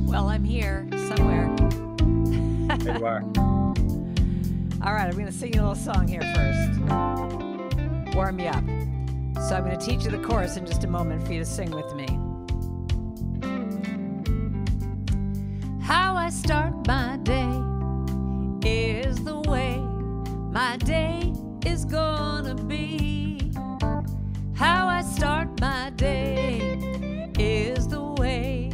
Well, I'm here somewhere. There you are. All right, I'm going to sing you a little song here first. Warm you up. So I'm going to teach you the chorus in just a moment for you to sing with me. How I start my day is the way my day is gonna be. How I start my day is the way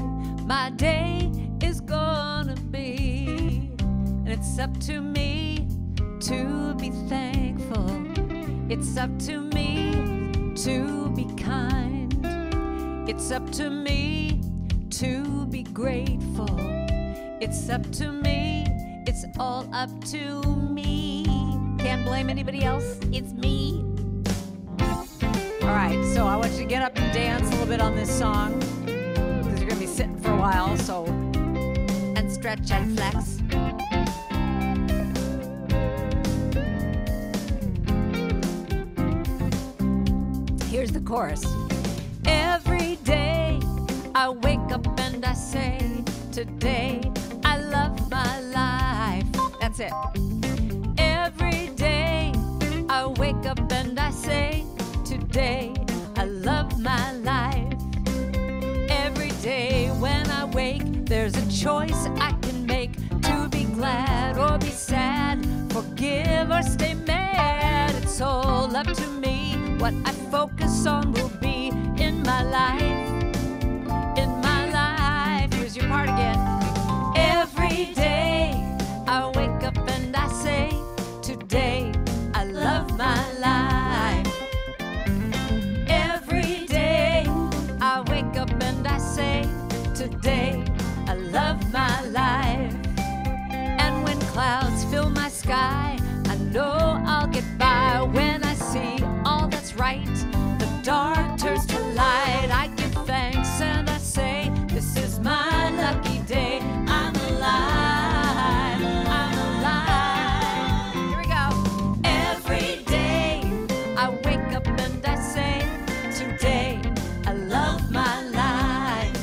my day is gonna be. And it's up to me to be thankful. It's up to me to be kind. It's up to me to be grateful. It's up to me. It's all up to me. Can't blame anybody else. It's me. All right, so I want you to get up and dance a little bit on this song because you're going to be sitting for a while, so, and stretch and flex. Here's the chorus. Every day I wake up and I say, today I love my life. That's it. Every day I wake up and I say, today I love my life. Every day when I wake, there's a choice I can make to be glad or be sad, forgive or stay mad. It's all up to me. What I focus on will be in my life. In my life. Here's your part again. Every day I wake up and I say, today I love my life. Every day I wake up and I say, today I love my life. And when clouds fill my sky, I know I'll get by. When I see all that's right, the dark turns to light. I give thanks and I say, this is my lucky day. I'm alive, I'm alive. Here we go. Every day I wake up and I say, today I love my life.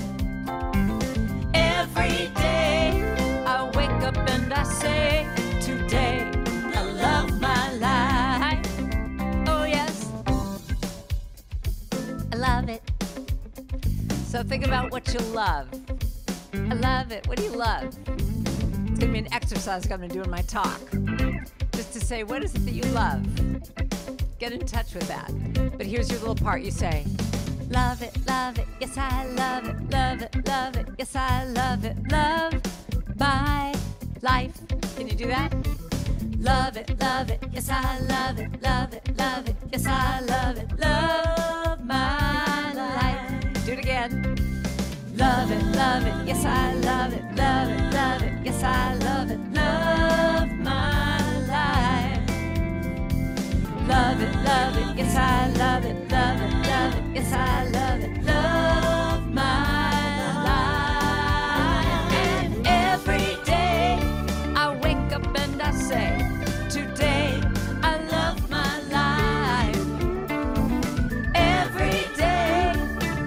Every day I wake up and I say, today I love my life. Oh yes, I love it. So think about what you love. I love it. What do you love? It's going to be an exercise I'm going to do in my talk. Just to say, what is it that you love? Get in touch with that. But here's your little part. You say, love it, yes I love it, love it, love it, yes I love it, love my life. Can you do that? Love it, yes I love it, love it, love it, yes I love it, love my life. Do it again. Love it, yes I love it, love it, love it, yes I love it, love my life. Love it, yes I love it, love it, love it, yes I love it, love my life. And every day I wake up and I say, today I love my life. Every day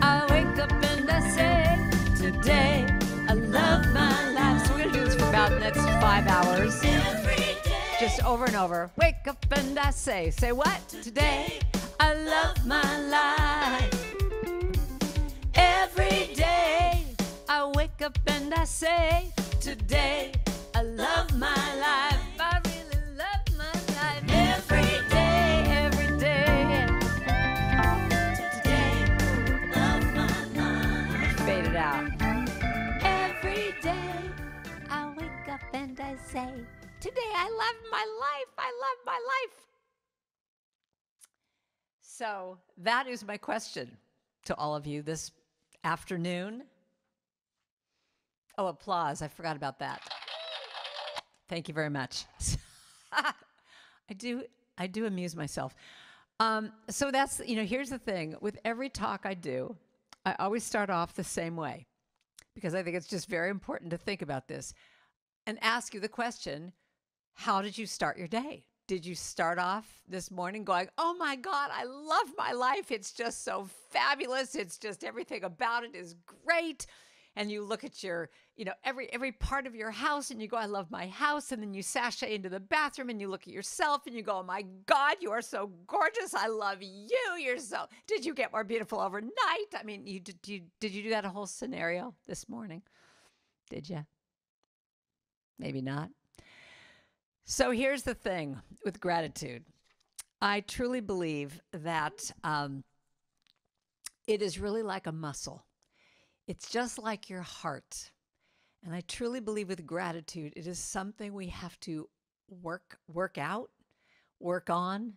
I wake up and I say, today I love my life. So we're going to do this for about the next 5 hours. Every day. Just over and over. Wake up and I say what? Today I love my life. Every day I wake up and I say, today I love my life. I really love my life. Every day, every day. Today, love my life. Fade it out. Every day I wake up and I say, today I love my life. I love my life. So that is my question to all of you this afternoon. Oh, applause. I forgot about that. Thank you very much. I do amuse myself. So that's, here's the thing. With every talk I do, I always start off the same way because I think it's just very important to think about this and ask you the question, how did you start your day? Did you start off this morning going, oh my God, I love my life. It's just so fabulous. It's just everything about it is great. and you look at your, every part of your house and you go, I love my house. And then you sashay into the bathroom and you look at yourself and you go, oh my God, you are so gorgeous. I love you. Did you get more beautiful overnight? I mean, did you do that whole scenario this morning? Did you? Maybe not. So here's the thing with gratitude. I truly believe that it is really like a muscle. It's just like your heart. And I truly believe with gratitude, it is something we have to work out, work on,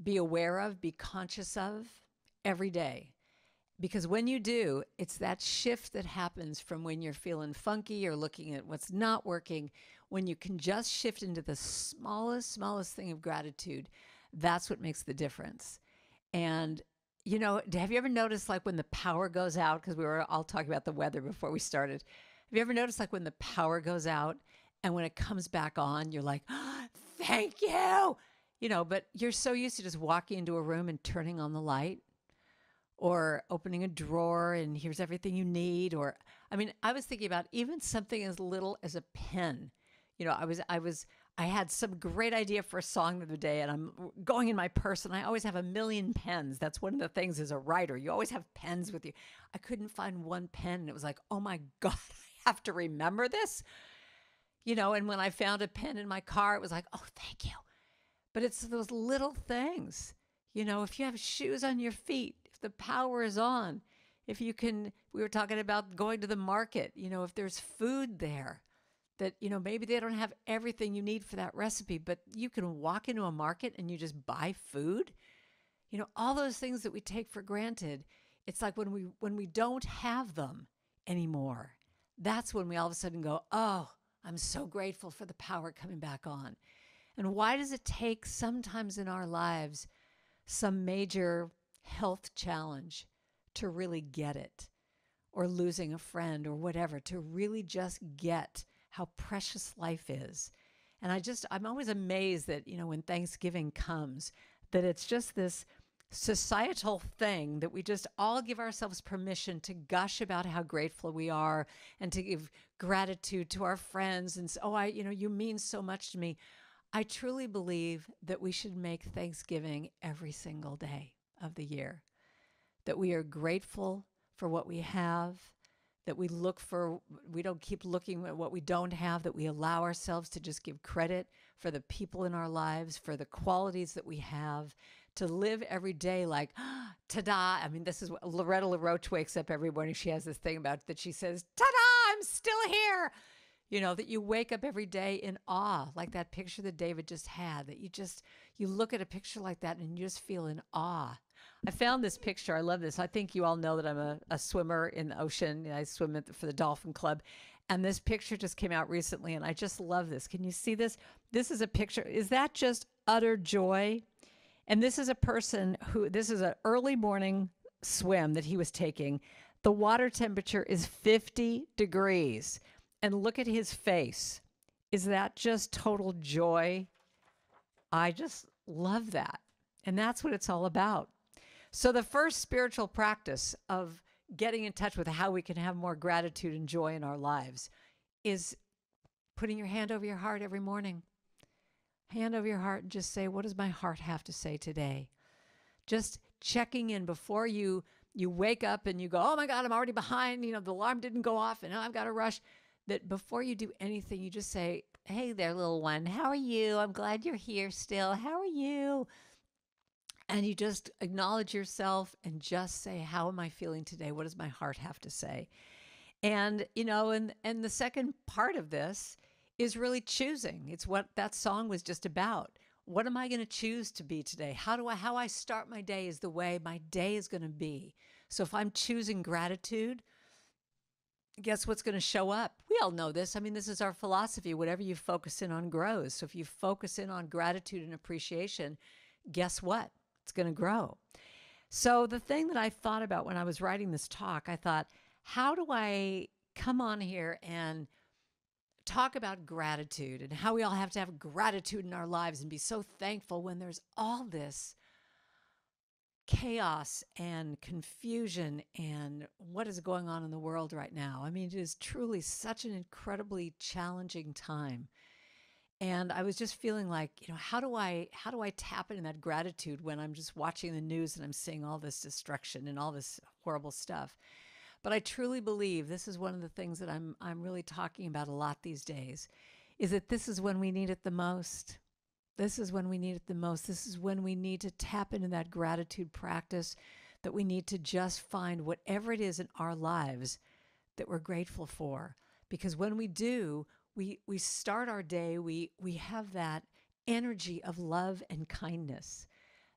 be aware of, be conscious of every day. Because when you do, it's that shift that happens from when you're feeling funky or looking at what's not working, when you can just shift into the smallest thing of gratitude. That's what makes the difference. And, have you ever noticed like when the power goes out, because we were all talking about the weather before we started. Have you ever noticed like when the power goes out and when it comes back on, you're like, oh, thank you, but you're so used to just walking into a room and turning on the light, or opening a drawer and here's everything you need. Or, I was thinking about even something as little as a pen. I had some great idea for a song the other day, and I'm going in my purse, and I always have a million pens. That's one of the things as a writer. You always have pens with you. I couldn't find one pen, and it was like, oh my God, I have to remember this. And when I found a pen in my car, it was like, oh, thank you. But it's those little things. If you have shoes on your feet, if the power is on, we were talking about going to the market, if there's food there, that, maybe they don't have everything you need for that recipe, but you can walk into a market and you just buy food. All those things that we take for granted, it's like when we don't have them anymore, that's when we all of a sudden go, oh, I'm so grateful for the power coming back on. And why does it take sometimes in our lives some major health challenge to really get it, or losing a friend or whatever, to really just get how precious life is? And I'm always amazed that, when Thanksgiving comes, that it's just this societal thing that we just all give ourselves permission to gush about how grateful we are and to give gratitude to our friends. And so, you mean so much to me. I truly believe that we should make Thanksgiving every single day of the year, that we are grateful for what we have, that we don't keep looking at what we don't have, that we allow ourselves to just give credit for the people in our lives, for the qualities that we have, to live every day like, ta-da. This is what Loretta LaRoche wakes up every morning. She has this thing about that. She says, ta-da, I'm still here. That you wake up every day in awe, like that picture that David just had, that you look at a picture like that and you just feel in awe. I found this picture. I love this. I think you all know that I'm a swimmer in the ocean. I swim for the Dolphin Club. And this picture just came out recently, and I just love this. Can you see this? This is a picture. Is that just utter joy? And this is a person this is an early morning swim that he was taking. The water temperature is 50 degrees. And look at his face. Is that just total joy? I just love that. And that's what it's all about. So the first spiritual practice of getting in touch with how we can have more gratitude and joy in our lives is putting your hand over your heart every morning. Hand over your heart and just say, what does my heart have to say today? Just checking in before you wake up and you go, oh my God, I'm already behind. The alarm didn't go off and now I've got to rush. That before you do anything, you just say, hey there, little one, how are you? I'm glad you're here still. How are you? And you just acknowledge yourself and just say, how am I feeling today? What does my heart have to say? And, and the second part of this is really choosing. It's what that song was just about. What am I going to choose to be today? How I start my day is the way my day is going to be. So if I'm choosing gratitude, guess what's going to show up? We all know this. This is our philosophy. Whatever you focus in on grows. So if you focus in on gratitude and appreciation, guess what? It's going to grow. So the thing that I thought about when I was writing this talk, I thought, how do I come on here and talk about gratitude and how we all have to have gratitude in our lives and be so thankful when there's all this chaos and confusion and what is going on in the world right now. I mean, it is truly such an incredibly challenging time. And I was just feeling like, how do I tap into that gratitude when I'm just watching the news and I'm seeing all this destruction and all this horrible stuff. But I truly believe this is one of the things that I'm really talking about a lot these days, is that this is when we need it the most. This is when we need it the most. This is when we need to tap into that gratitude practice, that we need to just find whatever it is in our lives that we're grateful for. Because when we do, we start our day, we have that energy of love and kindness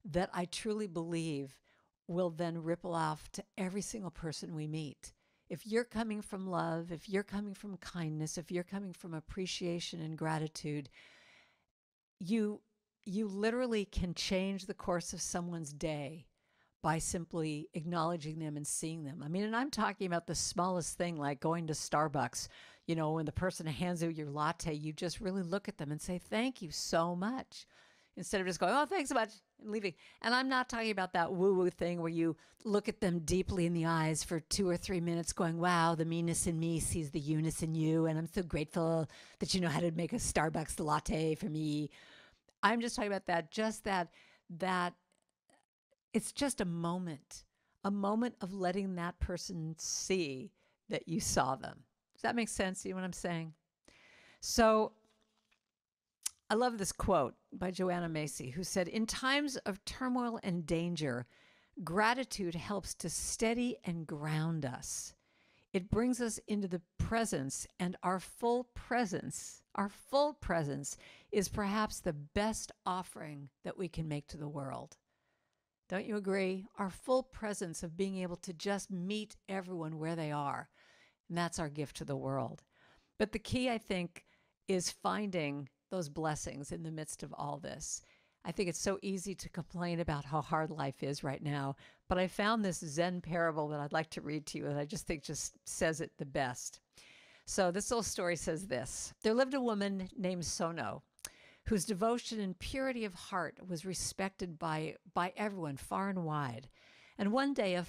that I truly believe will then ripple off to every single person we meet. If you're coming from love, if you're coming from kindness, if you're coming from appreciation and gratitude, you literally can change the course of someone's day by simply acknowledging them and seeing them. I mean, and I'm talking about the smallest thing, like going to Starbucks. When the person hands you your latte, you just really look at them and say, thank you so much, instead of just going, oh, thanks so much, and leaving. And I'm not talking about that woo-woo thing where you look at them deeply in the eyes for 2 or 3 minutes going, wow, the meanness in me sees the you-ness in you, and I'm so grateful that you know how to make a Starbucks latte for me. I'm just talking about that it's just a moment of letting that person see that you saw them. Does that make sense? You know what I'm saying? So I love this quote by Joanna Macy, who said, in times of turmoil and danger, gratitude helps to steady and ground us. It brings us into the presence, and our full presence is perhaps the best offering that we can make to the world. Don't you agree? Our full presence of being able to just meet everyone where they are. And that's our gift to the world. But the key, I think, is finding those blessings in the midst of all this. I think it's so easy to complain about how hard life is right now. But I found this Zen parable that I'd like to read to you that I just think just says it the best. So this little story says this. There lived a woman named Sono, whose devotion and purity of heart was respected by everyone far and wide. And one day a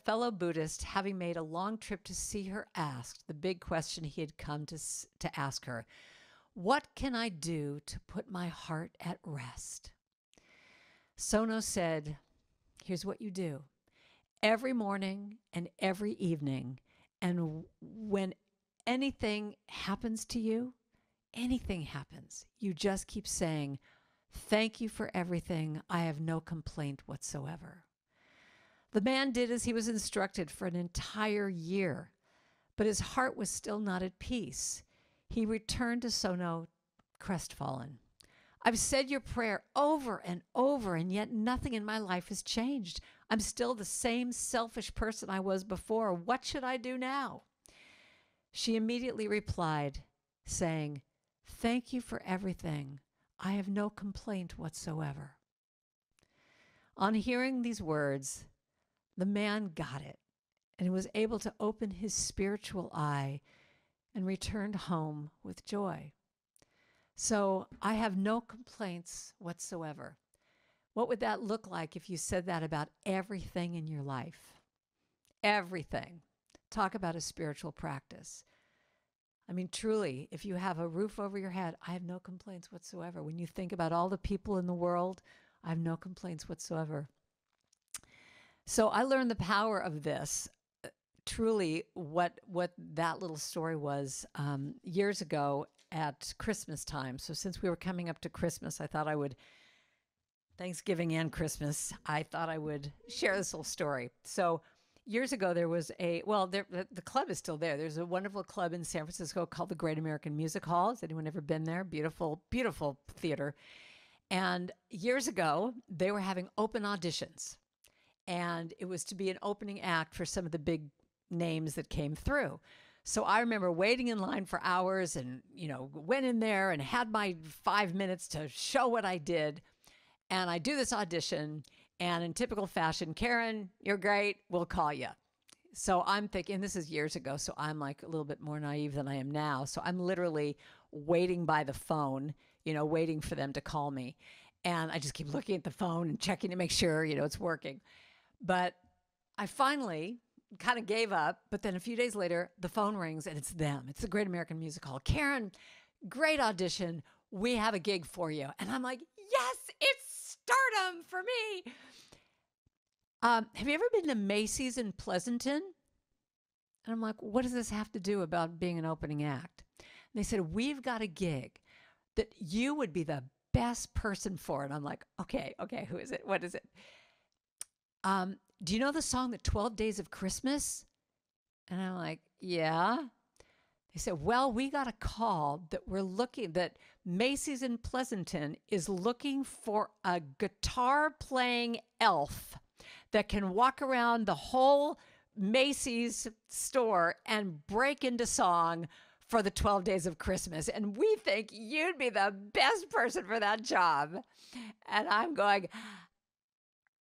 fellow Buddhist, having made a long trip to see her, asked the big question he had come to ask her: what can I do to put my heart at rest? Sono said, here's what you do. Every morning and every evening, and when anything happens to you, anything happens, you just keep saying, thank you for everything. I have no complaint whatsoever. The man did as he was instructed for an entire year, but his heart was still not at peace. He returned to Sono crestfallen. I've said your prayer over and over, and yet nothing in my life has changed. I'm still the same selfish person I was before. What should I do now? She immediately replied, saying, thank you for everything. I have no complaint whatsoever. On hearing these words, the man got it and was able to open his spiritual eye and returned home with joy. So I have no complaints whatsoever. What would that look like if you said that about everything in your life? Everything. Talk about a spiritual practice. I mean, truly, if you have a roof over your head, I have no complaints whatsoever. When you think about all the people in the world, I have no complaints whatsoever. So I learned the power of this. Truly, what that little story was years ago at Christmas time. So since we were coming up to Christmas, I thought I would, Thanksgiving and Christmas, I thought I would share this little story. So years ago, there was the club is still there. There's a wonderful club in San Francisco called the Great American Music Hall. Has anyone ever been there? Beautiful, beautiful theater. And years ago, they were having open auditions. And it was to be an opening act for some of the big names that came through. So I remember waiting in line for hours and, went in there and had my 5 minutes to show what I did. And I do this audition, and in typical fashion, Karen, you're great, we'll call you. So I'm thinking, this is years ago, so I'm like a little bit more naive than I am now. So I'm literally waiting by the phone, waiting for them to call me. And I just keep looking at the phone and checking to make sure, it's working. But I finally kind of gave up. But then a few days later, the phone rings and it's them. It's the Great American Music Hall. Karen, great audition. We have a gig for you. And I'm like, yes, it's stardom for me. Have you ever been to Macy's in Pleasanton? And I'm like, what does this have to do about being an opening act? And they said, we've got a gig that you would be the best person for. And I'm like, okay, who is it? What is it? Do you know the song, The 12 Days of Christmas? And I'm like, yeah. They said, well, we got a call that Macy's in Pleasanton is looking for a guitar playing elf that can walk around the whole Macy's store and break into song for the 12 Days of Christmas. And we think you'd be the best person for that job. And I'm going,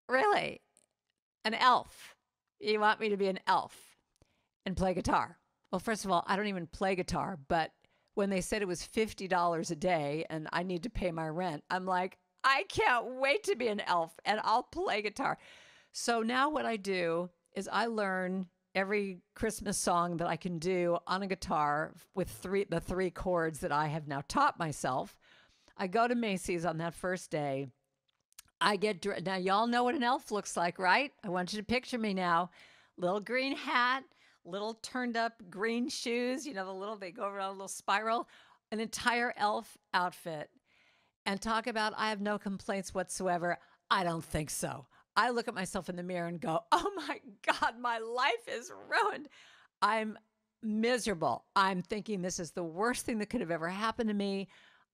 really? An elf? You want me to be an elf and play guitar? Well, first of all, I don't even play guitar, but when they said it was $50 a day and I need to pay my rent, I'm like, I can't wait to be an elf and I'll play guitar. So now what I do is I learn every Christmas song that I can do on a guitar with the three chords that I have now taught myself. I go to Macy's on that first day. Now y'all know what an elf looks like, right? I want you to picture me now. Little green hat, little turned up green shoes, they go around a little spiral, an entire elf outfit. And talk about, I have no complaints whatsoever. I don't think so. I look at myself in the mirror and go, oh my God, my life is ruined. I'm miserable. I'm thinking this is the worst thing that could have ever happened to me.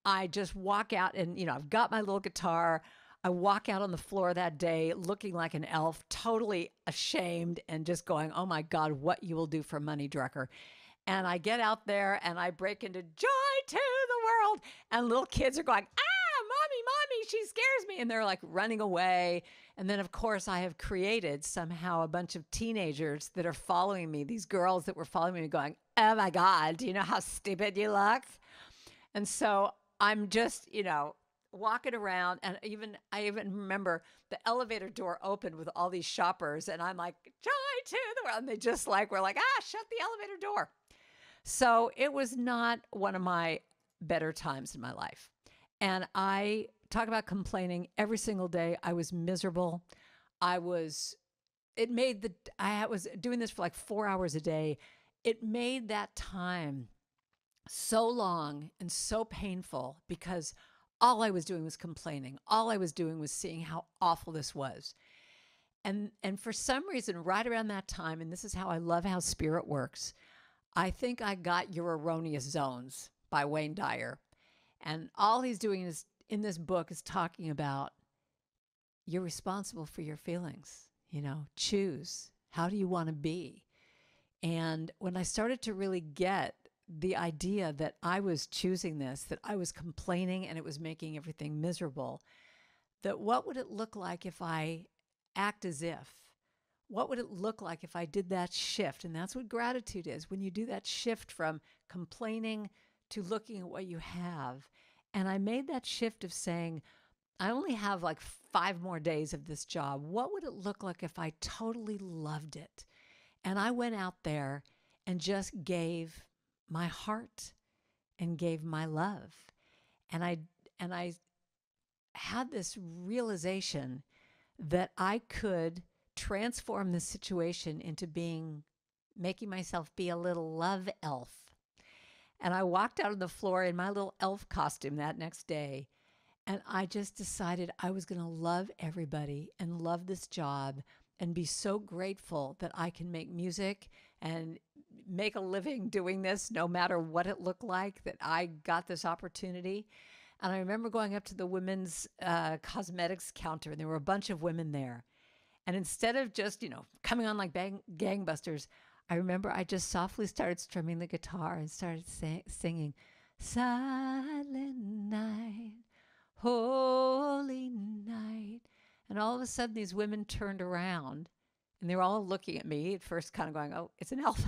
I just walk out and, I've got my little guitar. I walk out on the floor that day looking like an elf, totally ashamed and just going, oh my God, what you will do for money, Drucker. And I get out there and I break into joy to the world. And little kids are going, mommy, she scares me. And they're like running away. And then, of course, I have created somehow a bunch of teenagers that are following me, these girls that were following me going, oh my God, do you know how stupid you look? And so I'm just, walking around. And I even remember the elevator door opened with all these shoppers. And I'm like, joy to the world. And they just were like, shut the elevator door. So it was not one of my better times in my life. And I talk about complaining every single day. I was miserable. I was doing this for like 4 hours a day. It made that time so long and so painful because all I was doing was complaining. All I was doing was seeing how awful this was. And for some reason, right around that time, and this is how I love how spirit works, I think I got Your Erroneous Zones by Wayne Dyer. And all he's doing is in this book is talking about you're responsible for your feelings, choose. How do you want to be? And when I started to really get the idea that I was choosing this, that I was complaining and it was making everything miserable, that what would it look like if I act as if? What would it look like if I did that shift? And that's what gratitude is. When you do that shift from complaining to looking at what you have. And I made that shift of saying, I only have like 5 more days of this job. What would it look like if I totally loved it? And I went out there and just gave my heart and gave my love. And I had this realization that I could transform the situation into making myself be a little love elf. And I walked out on the floor in my little elf costume that next day. And I just decided I was going to love everybody and love this job and be so grateful that I can make music and make a living doing this, no matter what it looked like, that I got this opportunity. And I remember going up to the women's cosmetics counter, and there were a bunch of women there. And instead of just, coming on like gangbusters, I remember I just softly started strumming the guitar and started singing, Silent Night, Holy Night. And all of a sudden, these women turned around, and they were all looking at me at first, kind of going, oh, it's an elf.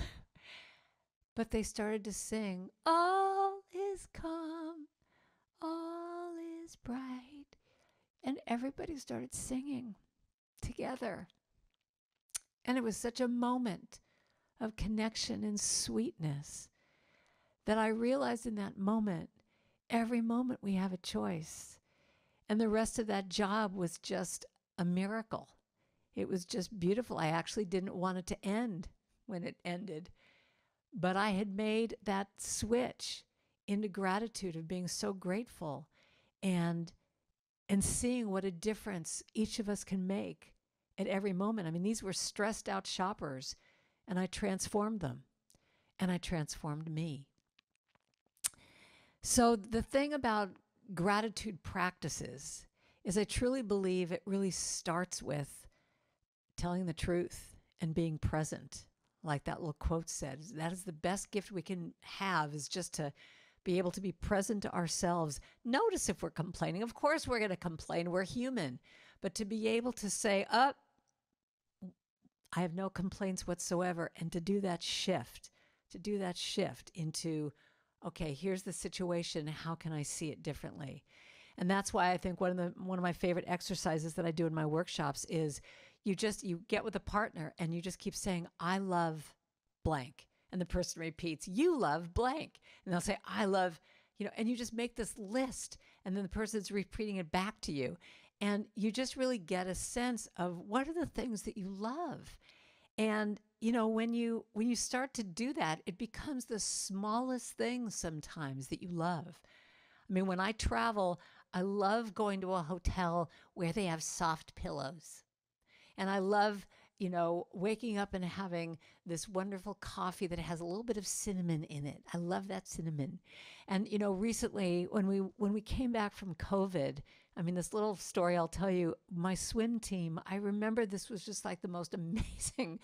But they started to sing, all is calm, all is bright. and everybody started singing together. And it was such a moment of connection and sweetness that I realized in that moment, every moment we have a choice. And the rest of that job was just a miracle. It was just beautiful. I actually didn't want it to end when it ended. But I had made that switch into gratitude of being so grateful and seeing what a difference each of us can make at every moment. I mean, these were stressed out shoppers, and I transformed them, and I transformed me. So the thing about gratitude practices is I truly believe it really starts with telling the truth and being present. Like that little quote said, that is the best gift we can have, is just to be able to be present to ourselves. Notice if we're complaining. Of course we're going to complain. We're human. But to be able to say, I have no complaints whatsoever, and to do that shift into, okay, here's the situation. How can I see it differently? And that's why I think one of my favorite exercises that I do in my workshops is you get with a partner and you just keep saying, I love blank. And the person repeats, you love blank. And they'll say, I love, and you just make this list. And then the person's repeating it back to you. And you just really get a sense of what are the things that you love. And, when you start to do that, it becomes the smallest things sometimes that you love. I mean, when I travel, I love going to a hotel where they have soft pillows. And I love, waking up and having this wonderful coffee that has a little bit of cinnamon in it. I love that cinnamon. And, recently when we came back from COVID, I mean, this little story I'll tell you, my swim team, I remember this was just like the most amazing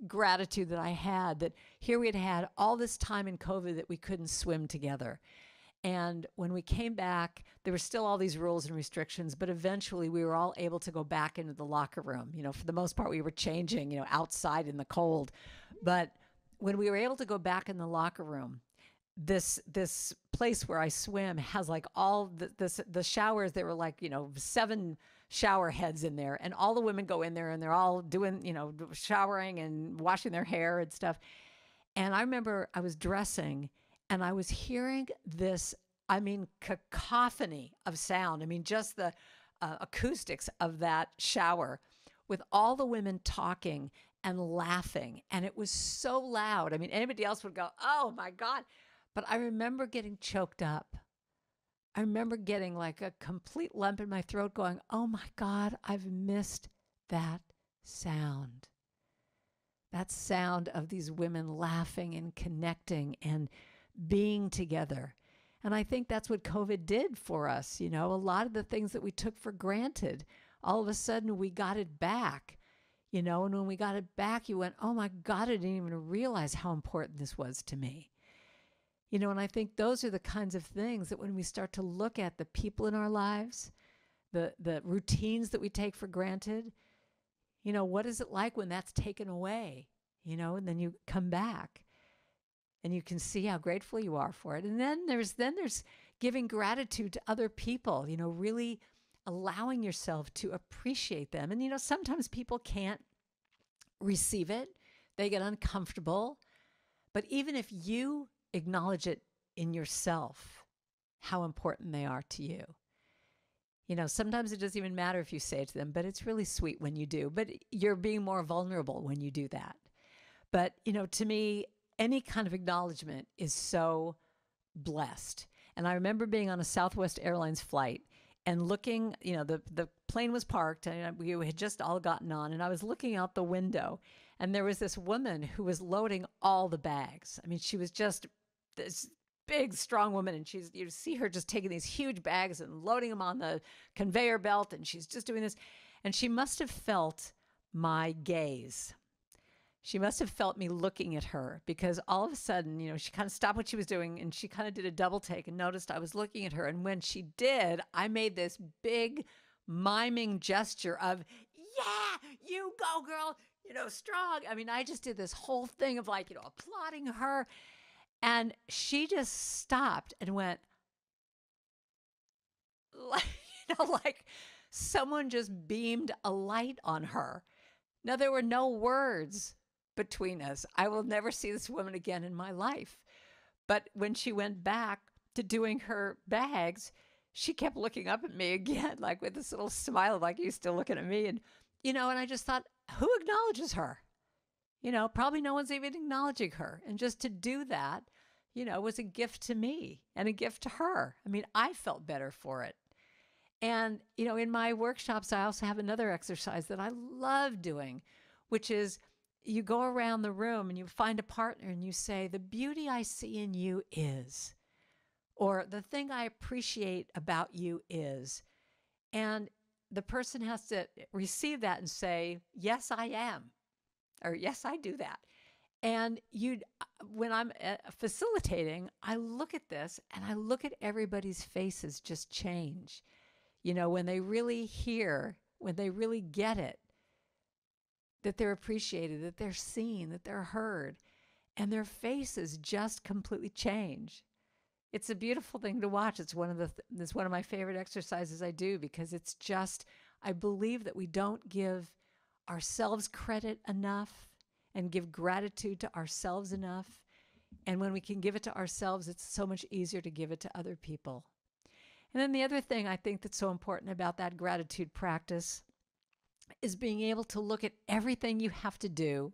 gratitude that I had, that here we had all this time in COVID that we couldn't swim together. And when we came back, there were still all these rules and restrictions, but eventually we were all able to go back into the locker room. For the most part, we were changing, outside in the cold. But when we were able to go back in the locker room, this place where I swim has like all the showers. There were like, 7 shower heads in there, and all the women go in there and they're all doing, showering and washing their hair and stuff. And I remember I was dressing and I was hearing this, cacophony of sound. Just the acoustics of that shower with all the women talking and laughing. And it was so loud. Anybody else would go, oh my God. But I remember getting choked up. I remember getting like a complete lump in my throat going, oh my God, I've missed that sound. That sound of these women laughing and connecting and being together. And I think that's what COVID did for us. A lot of the things that we took for granted, all of a sudden we got it back, and when we got it back, you went, oh my God, I didn't even realize how important this was to me. And I think those are the kinds of things that when we start to look at the people in our lives, the routines that we take for granted, what is it like when that's taken away, and then you come back and you can see how grateful you are for it. And then there's giving gratitude to other people, really allowing yourself to appreciate them. And, sometimes people can't receive it. They get uncomfortable. But even if you acknowledge it in yourself, how important they are to you. Sometimes it doesn't even matter if you say it to them, but it's really sweet when you do. But you're being more vulnerable when you do that. But, to me, any kind of acknowledgement is so blessed. And I remember being on a Southwest Airlines flight and looking, the plane was parked and we had just all gotten on, and I was looking out the window and there was this woman who was loading all the bags. She was just this big, strong woman, and you see her just taking these huge bags and loading them on the conveyor belt, and she's just doing this. And she must have felt my gaze. She must have felt me looking at her, because all of a sudden, she kind of stopped what she was doing and she kind of did a double take and noticed I was looking at her. And when she did, I made this big miming gesture of, yeah, you go, girl, strong. I just did this whole thing of like, applauding her. And she just stopped and went, like someone just beamed a light on her. Now, there were no words between us. I will never see this woman again in my life. But when she went back to doing her bags, she kept looking up at me again, like with this little smile, like, "You still looking at me?" And, and I just thought, who acknowledges her? Probably no one's even acknowledging her. And just to do that, was a gift to me and a gift to her. I mean, I felt better for it. And, in my workshops, I also have another exercise that I love doing, which is you go around the room and you find a partner and you say, "The beauty I see in you is," or "the thing I appreciate about you is." And the person has to receive that and say, "Yes, I am," or "Yes, I do that." And when I'm facilitating, I look at this and I look at everybody's faces just change. When they really hear, when they really get it, that they're appreciated, that they're seen, that they're heard, and their faces just completely change. It's a beautiful thing to watch. It's one of my favorite exercises I do, because it's just, I believe that we don't give ourselves credit enough and give gratitude to ourselves enough. And when we can give it to ourselves, it's so much easier to give it to other people. And then the other thing I think that's so important about that gratitude practice is being able to look at everything you have to do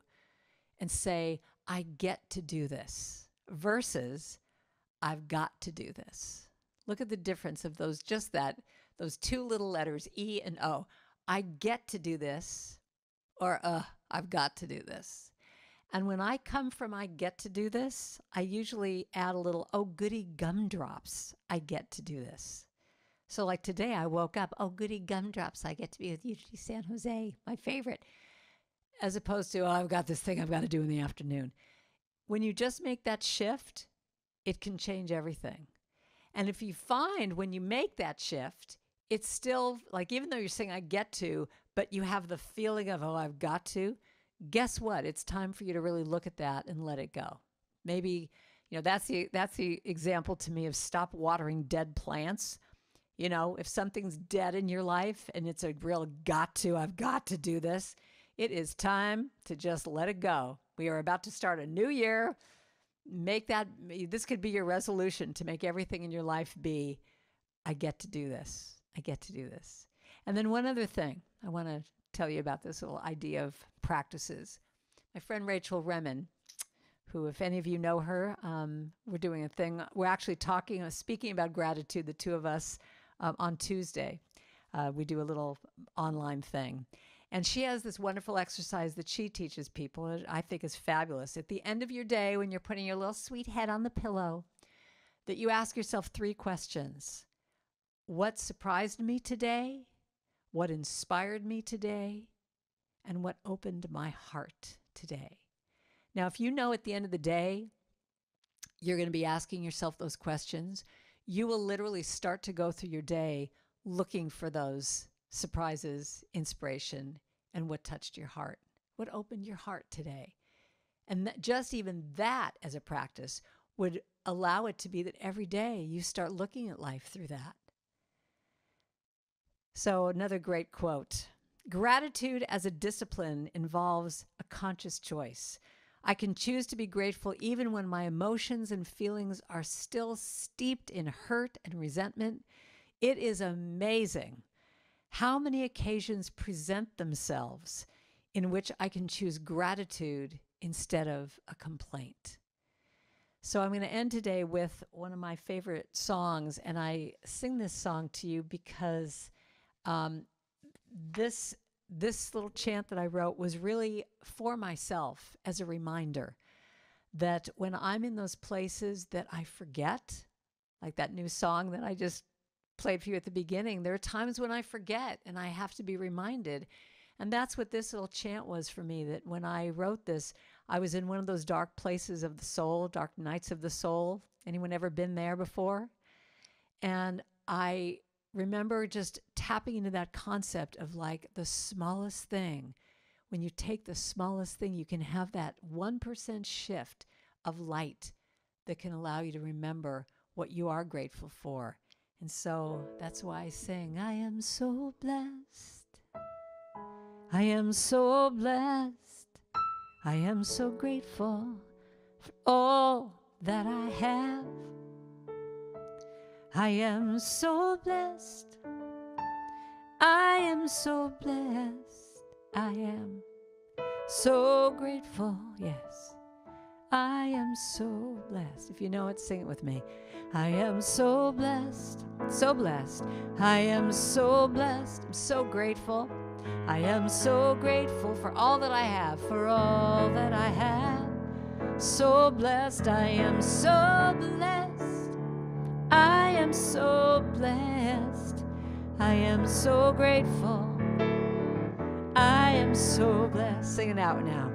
and say, "I get to do this," versus "I've got to do this." Look at the difference of those two little letters, E and O. I get to do this, or I've got to do this. And when I come from "I get to do this," I usually add a little, "Oh, goody gumdrops, I get to do this." So like today I woke up, "Oh, goody gumdrops, I get to be with UT San Jose, my favorite," as opposed to, "Oh, I've got this thing I've got to do in the afternoon." When you just make that shift, it can change everything. And if you find when you make that shift, it's still like, even though you're saying "I get to," but you have the feeling of, "Oh, I've got to," guess what? It's time for you to really look at that and let it go. Maybe, that's the example to me of stop watering dead plants. If something's dead in your life and it's a real I've got to do this, it is time to just let it go. We are about to start a new year. This could be your resolution, to make everything in your life be, "I get to do this. I get to do this." And then one other thing I want to tell you about this little idea of practices. My friend Rachel Remen, who, if any of you know her, we're doing a thing. We're actually speaking about gratitude, the two of us, on Tuesday. We do a little online thing. And she has this wonderful exercise that she teaches people, that I think is fabulous. At the end of your day, when you're putting your little sweet head on the pillow, that you ask yourself 3 questions. What surprised me today? What inspired me today? And what opened my heart today? Now, if you know at the end of the day, you're going to be asking yourself those questions, you will literally start to go through your day looking for those surprises, inspiration, and what touched your heart, what opened your heart today. And just even that as a practice would allow it to be that every day you start looking at life through that. So another great quote: "Gratitude as a discipline involves a conscious choice. I can choose to be grateful even when my emotions and feelings are still steeped in hurt and resentment. It is amazing how many occasions present themselves in which I can choose gratitude instead of a complaint." So I'm going to end today with one of my favorite songs, and I sing this song to you because this little chant that I wrote was really for myself as a reminder that when I'm in those places that I forget, like that new song that I just played for you at the beginning, there are times when I forget and I have to be reminded. And that's what this little chant was for me, that when I wrote this, I was in one of those dark places of the soul, dark nights of the soul. Anyone ever been there before? And I remember just tapping into that concept of like the smallest thing. When you take the smallest thing, you can have that 1% shift of light that can allow you to remember what you are grateful for And so that's why I sing, I am so blessed. I am so blessed. I am so grateful for all that I have. I am so blessed. I am so blessed. I am so grateful. Yes, I am so blessed. If you know it, sing it with me. I am so blessed, so blessed. I am so blessed. I'm so grateful. I am so grateful for all that I have, for all that I have. So blessed, I am so blessed. I am so blessed. I am so grateful. I am so blessed. Sing it out now.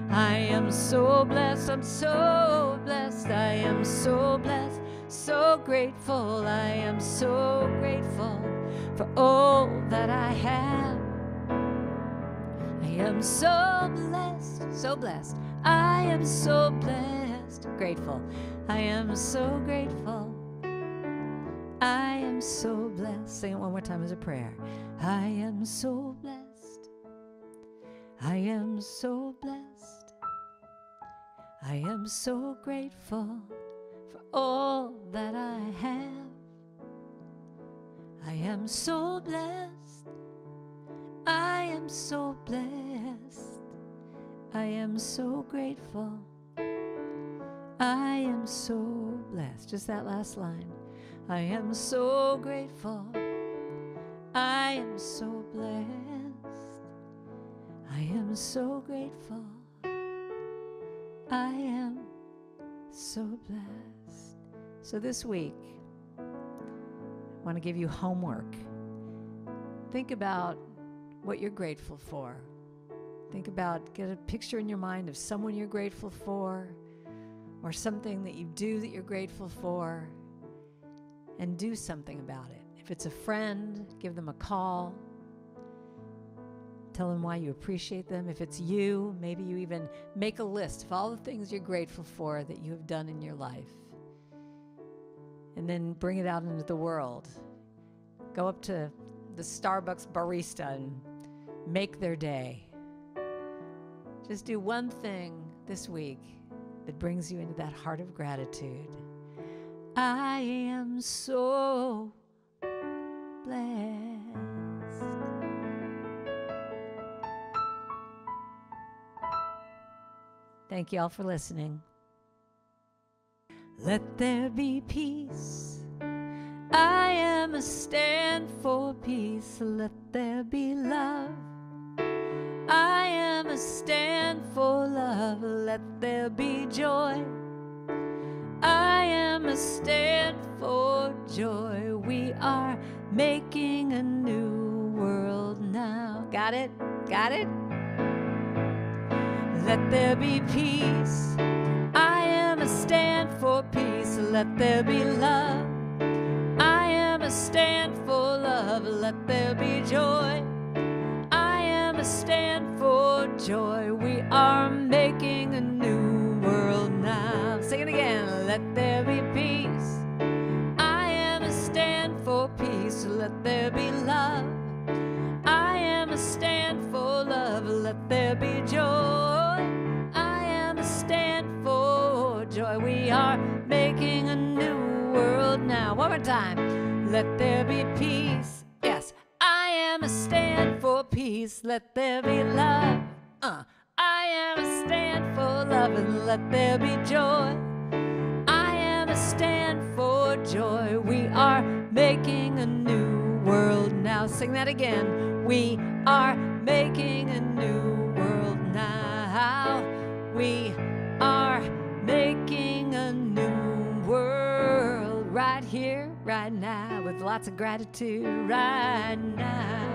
I am so blessed. I'm so blessed. I am so blessed. So grateful. I am so grateful for all that I have. I am so blessed. So blessed. I am so blessed. Grateful. I am so grateful. I am so blessed. Sing it one more time as a prayer. I am so blessed. I am so blessed. I am so grateful for all that I have. I am so blessed. I am so blessed. I am so grateful. I am so blessed. Just that last line. I am so grateful. I am so blessed. I am so grateful. I am so blessed. So this week, I want to give you homework. Think about what you're grateful for. Think about, get a picture in your mind of someone you're grateful for, or something that you do that you're grateful for, and do something about it. If it's a friend, give them a call. Tell them why you appreciate them. If it's you, maybe you even make a list of all the things you're grateful for that you have done in your life. And then bring it out into the world. Go up to the Starbucks barista and make their day. Just do one thing this week that brings you into that heart of gratitude. I am so blessed. Thank you all for listening. Let there be peace. I am a stand for peace. Let there be love. I am a stand for love. Let there be joy. I am a stand for joy. We are making a new world now. Got it? Got it? Let there be peace. I am a stand for peace. Let there be love. I am a stand for love. Let there be joy. I am a stand for joy. We are making a new world now. Sing it again. Let there be peace. I am a stand for peace. Let there be love. I am a stand for love. Let there be joy. I am a stand for joy. We are making a new world now. One more time. Let there be peace. Yes. I am a stand for peace. Let there be love. I am a stand for love, and let there be joy. I am a stand for joy. We are making a new world now. Sing that again. We are making a new world now. We are making a new world right here, right now, with lots of gratitude right now.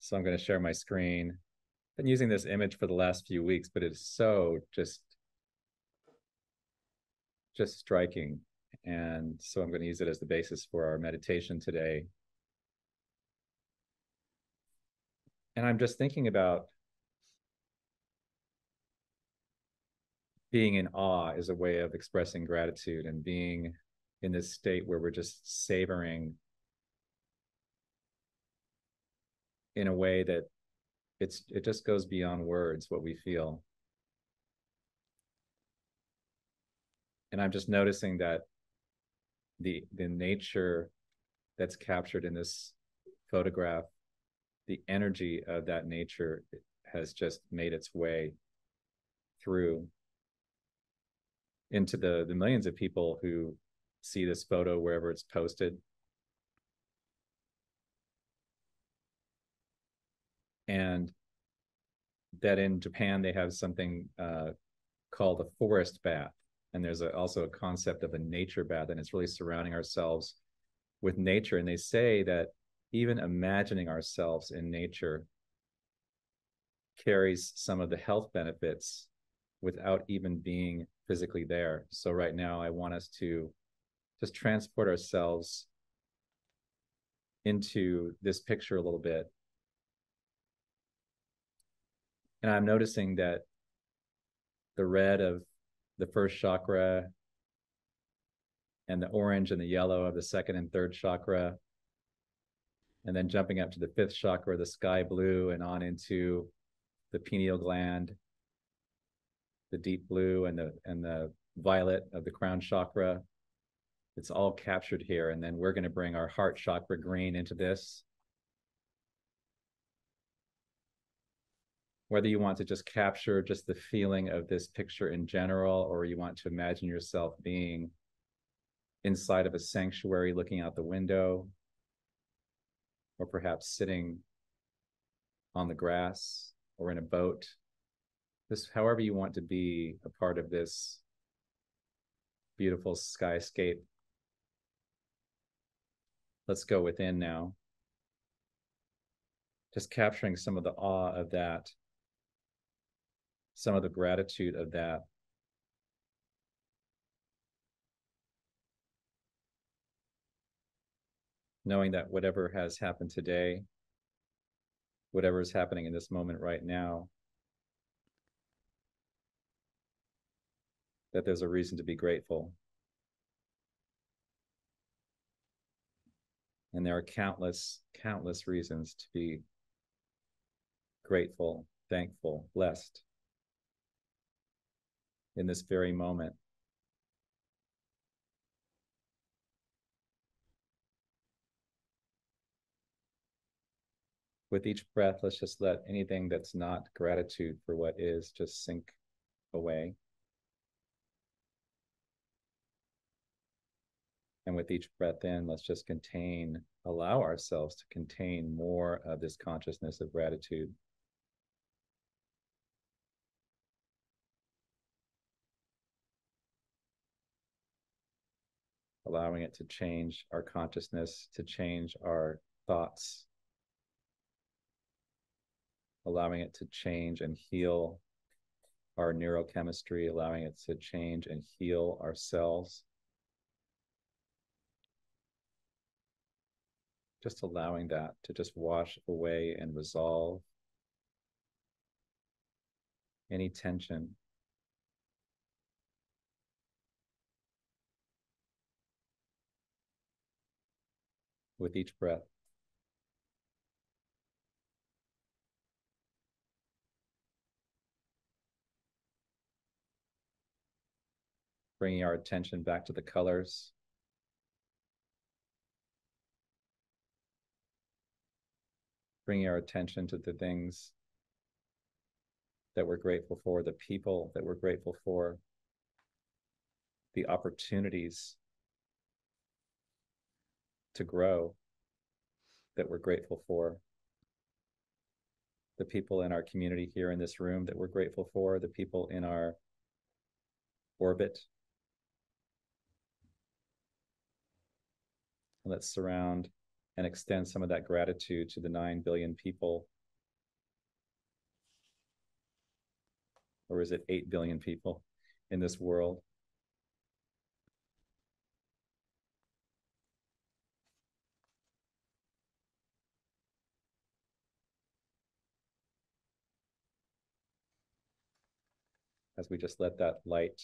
So I'm going to share my screen. Been using this image for the last few weeks, but it's so just striking. And so I'm going to use it as the basis for our meditation today. And I'm just thinking about being in awe is a way of expressing gratitude, and being in this state where we're just savoring in a way that it just goes beyond words what we feel. And I'm just noticing that the nature that's captured in this photograph, the energy of that nature has just made its way through into the millions of people who see this photo wherever it's posted. And that in Japan, they have something called a forest bath. And there's also a concept of a nature bath, and it's really surrounding ourselves with nature. And they say that even imagining ourselves in nature carries some of the health benefits without even being physically there. So right now, I want us to just transport ourselves into this picture a little bit. And I'm noticing that the red of the first chakra and the orange and the yellow of the second and third chakra, and then jumping up to the fifth chakra, the sky blue, and on into the pineal gland, the deep blue, and the violet of the crown chakra. It's all captured here. And then we're going to bring our heart chakra green into this. Whether you want to just capture just the feeling of this picture in general, or you want to imagine yourself being inside of a sanctuary looking out the window, or perhaps sitting on the grass or in a boat, this, however you want to be a part of this beautiful skyscape. Let's go within now. Just capturing some of the awe of that, some of the gratitude of that. Knowing that whatever has happened today, whatever is happening in this moment right now, that there's a reason to be grateful. And there are countless, countless reasons to be grateful, thankful, blessed in this very moment. With each breath, let's just let anything that's not gratitude for what is just sink away. And with each breath in, let's just allow ourselves to contain more of this consciousness of gratitude. Allowing it to change our consciousness, to change our thoughts, allowing it to change and heal our neurochemistry, allowing it to change and heal our cells. Just allowing that to just wash away and resolve any tension. With each breath. Bringing our attention back to the colors. Bringing our attention to the things that we're grateful for, the people that we're grateful for, the opportunities to grow that we're grateful for, the people in our community here in this room that we're grateful for, the people in our orbit. And let's surround and extend some of that gratitude to the 9 billion people. Or is it 8 billion people in this world? as we just let that light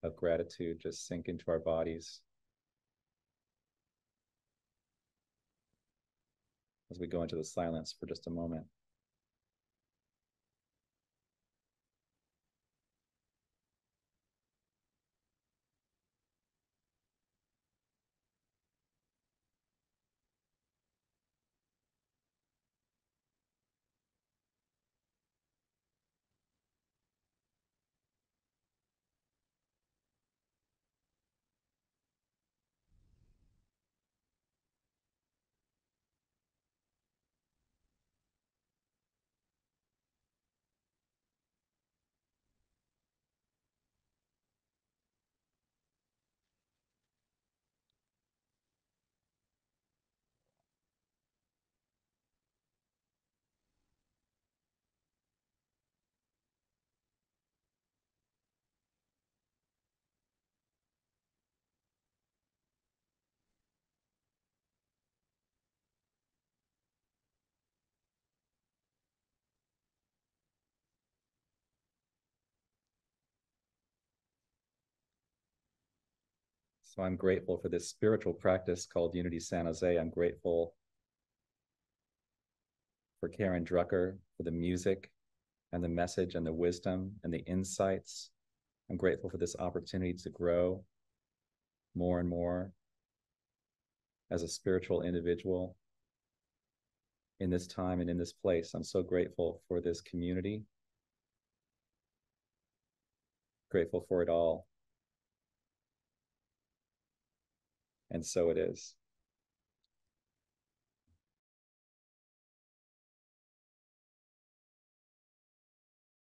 of gratitude just sink into our bodies as we go into the silence for just a moment. So I'm grateful for this spiritual practice called Unity San Jose. I'm grateful for Karen Drucker, for the music and the message and the wisdom and the insights. I'm grateful for this opportunity to grow more and more as a spiritual individual in this time and in this place. I'm so grateful for this community, grateful for it all. And so it is.